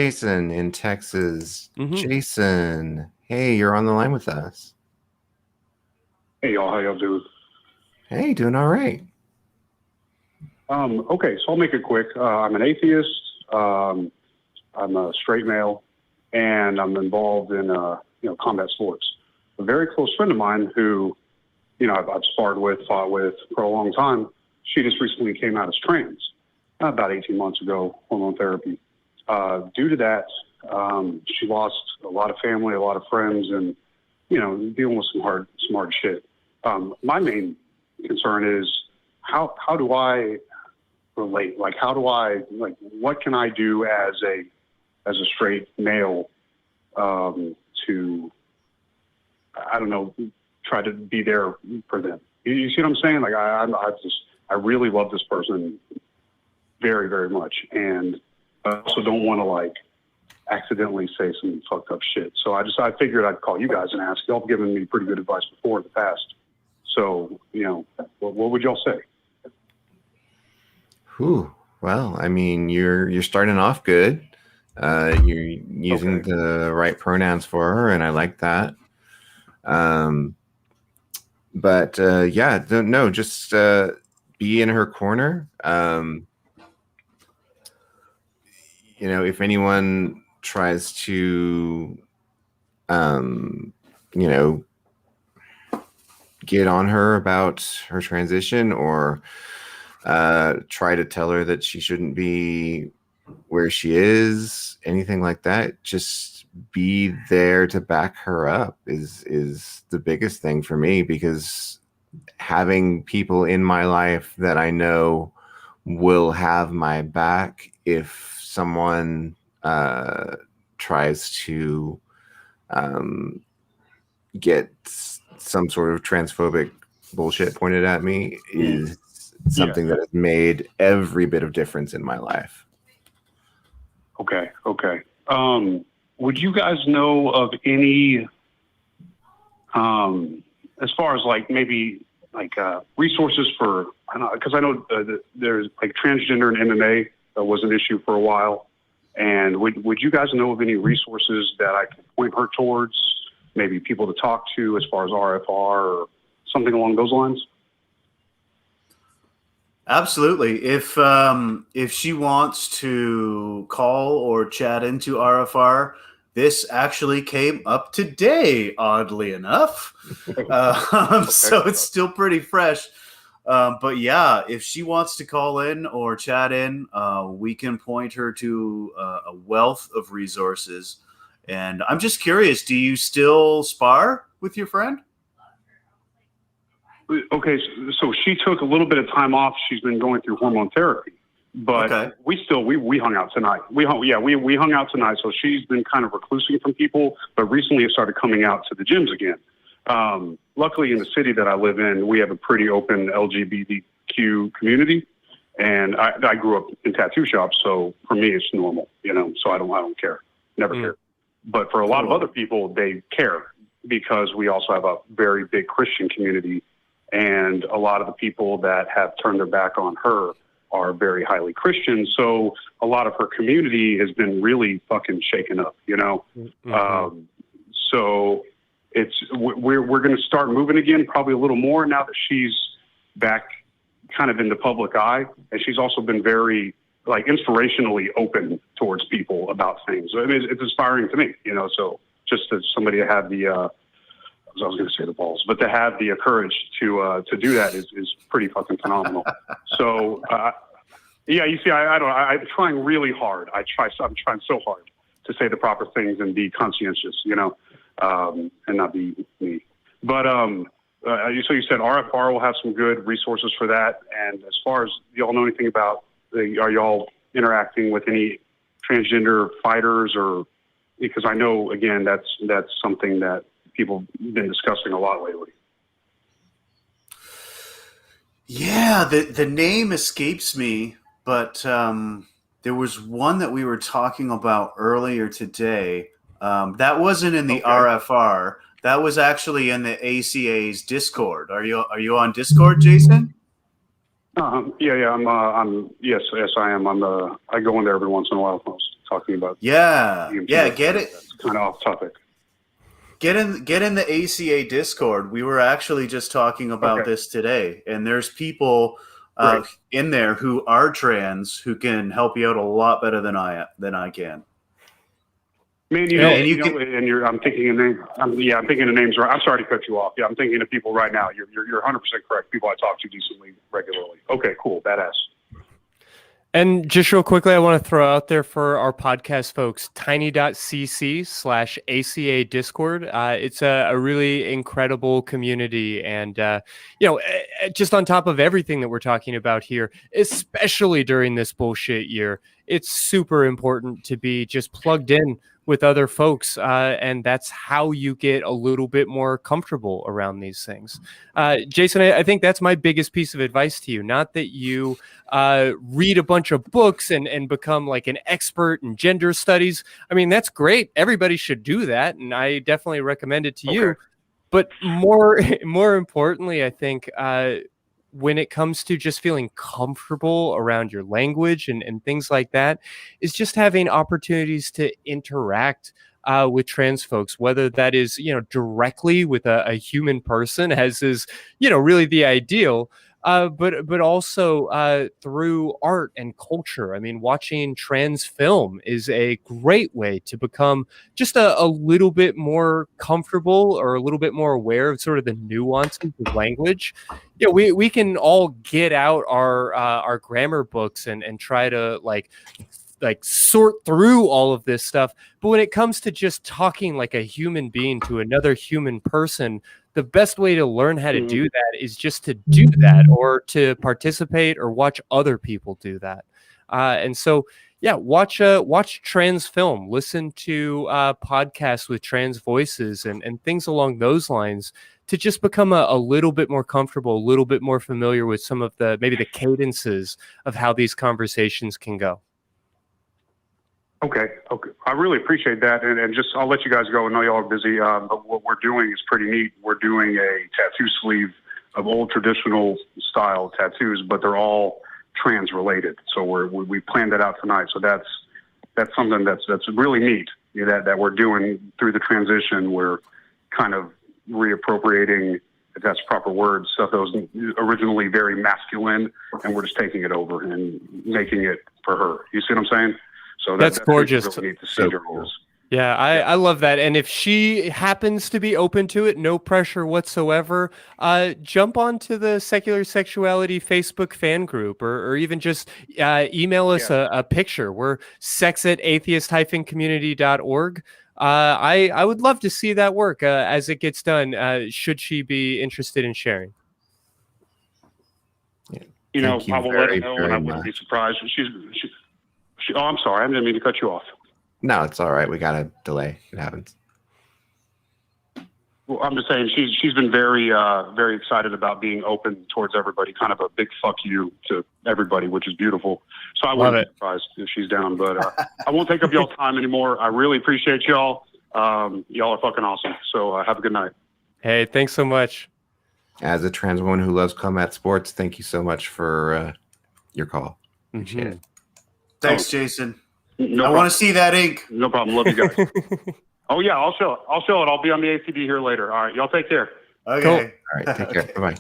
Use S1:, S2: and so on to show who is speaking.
S1: Jason in Texas.
S2: Mm-hmm.
S1: Jason, hey, you're on the line with us.
S3: Hey, y'all. How y'all doing?
S1: Hey, doing all right.
S3: Okay, so I'll make it quick. I'm an atheist. I'm a straight male, and I'm involved in combat sports. A very close friend of mine who, I've sparred with, fought with for a long time. She just recently came out as trans about 18 months ago, hormone therapy. Due to that, she lost a lot of family, a lot of friends, and dealing with some hard shit. My main concern is how do I relate? Like, how do I, what can I do as a straight male to, I don't know, try to be there for them? You see what I'm saying? Like, I really love this person very, very much, and I also don't want to accidentally say some fucked up shit. So I figured I'd call you guys and ask. Y'all have given me pretty good advice before in the past. So, what would y'all say?
S1: Whew. Well, I mean, you're starting off good. You're using the right pronouns for her, and I like that. But yeah, no, just be in her corner. If anyone tries to, get on her about her transition or try to tell her that she shouldn't be where she is, anything like that, just be there to back her up is the biggest thing for me, because having people in my life that I know will have my back if someone tries to get some sort of transphobic bullshit pointed at me is something that has made every bit of difference in my life.
S3: Okay. Would you guys know of any, as far as maybe resources for, I don't know, because I know there's transgender and MMA was an issue for a while. And would you guys know of any resources that I can point her towards, maybe people to talk to as far as RfR or something along those lines?
S2: Absolutely. If she wants to call or chat into RfR, this actually came up today, oddly enough. So it's still pretty fresh. But yeah, if she wants to call in or chat in, we can point her to a wealth of resources. And I'm just curious, do you still spar with your friend?
S3: Okay, so she took a little bit of time off. She's been going through hormone therapy, but we hung out tonight. We hung out tonight. So she's been kind of reclusing from people, but recently it started coming out to the gyms again. Luckily, in the city that I live in, we have a pretty open LGBTQ community, and I grew up in tattoo shops, so for me it's normal, So I don't care, never care. But for a lot of other people, they care because we also have a very big Christian community. And a lot of the people that have turned their back on her are very highly Christian. So a lot of her community has been really fucking shaken up, Mm-hmm. So we're going to start moving again, probably a little more now that she's back kind of in the public eye. And she's also been very inspirationally open towards people about things. I mean, it's inspiring to me, so just as somebody to have the, I was going to say the balls, but to have the courage to do that is pretty fucking phenomenal. So, you see, I'm trying really hard. I'm trying so hard to say the proper things and be conscientious, and not be me. But so you said RfR will have some good resources for that. And as far as y'all know anything about, are y'all interacting with any transgender fighters, or because I know again that's something that people have been discussing a lot lately.
S2: Yeah, the name escapes me, but there was one that we were talking about earlier today. That wasn't in the RfR. That was actually in the ACA's Discord. Are you on Discord, Jason?
S3: Yeah. Yes, I am. I go in there every once in a while talking about.
S2: Yeah, get it.
S3: That's kind of off topic.
S2: Get in the ACA Discord. We were actually just talking about this today, and there's people in there who are trans who can help you out a lot better than I can.
S3: Man, I'm thinking of names. I'm thinking of names. Right. I'm sorry to cut you off. Yeah, I'm thinking of people right now. You're 100% correct. People I talk to decently, regularly. Okay, cool, badass.
S4: And just real quickly, I want to throw out there for our podcast folks, tiny.cc/ACA Discord. It's a really incredible community. And, just on top of everything that we're talking about here, especially during this bullshit year, it's super important to be just plugged in with other folks. And that's how you get a little bit more comfortable around these things. Jason, I think that's my biggest piece of advice to you. Not that you read a bunch of books and become like an expert in gender studies. I mean, that's great. Everybody should do that. And I definitely recommend it to you. But more importantly, I think when it comes to just feeling comfortable around your language and things like that, is just having opportunities to interact with trans folks, whether that is, directly with a human person, as is, really the ideal, but also through art and culture. I mean, watching trans film is a great way to become just a little bit more comfortable or a little bit more aware of sort of the nuances of language. We can all get out our grammar books and try to like sort through all of this stuff. But when it comes to just talking like a human being to another human person, the best way to learn how to do that is just to do that, or to participate or watch other people do that. And so, watch trans film, listen to podcasts with trans voices and things along those lines, to just become a little bit more comfortable, a little bit more familiar with some of maybe the cadences of how these conversations can go.
S3: Okay. I really appreciate that. And just, I'll let you guys go. I know y'all are busy, but what we're doing is pretty neat. We're doing a tattoo sleeve of old traditional style tattoos, but they're all trans related. So we planned that out tonight. So that's something that's really neat, that we're doing through the transition. We're kind of reappropriating, if that's proper word, stuff that was originally very masculine, and we're just taking it over and making it for her. You see what I'm saying? So
S4: that's gorgeous.
S3: Really neat to see. Cool.
S4: Yeah, I love that. And if she happens to be open to it, no pressure whatsoever, jump onto the Secular Sexuality Facebook fan group, or even just email us a picture. We're sex@atheist-community.org. I would love to see that work as it gets done, should she be interested in sharing.
S3: I will let her know, and I wouldn't be surprised. Oh, I'm sorry. I didn't mean to cut you off.
S1: No, it's all right. We got a delay. It happens.
S3: Well, I'm just saying she's been very, very excited about being open towards everybody. Kind of a big fuck you to everybody, which is beautiful. So I wouldn't be surprised if she's down. But I won't take up y'all's time anymore. I really appreciate y'all. Y'all are fucking awesome. So have a good night.
S4: Hey, thanks so much.
S1: As a trans woman who loves combat sports, thank you so much for your call. Appreciate it.
S2: Thanks, Jason.
S3: No
S2: I want to see that ink.
S3: No problem. Love you guys. Oh, yeah, I'll show it. I'll be on the ACD here later. All right. Y'all take care.
S2: Okay.
S4: Cool.
S1: All right. Take care. Bye-bye.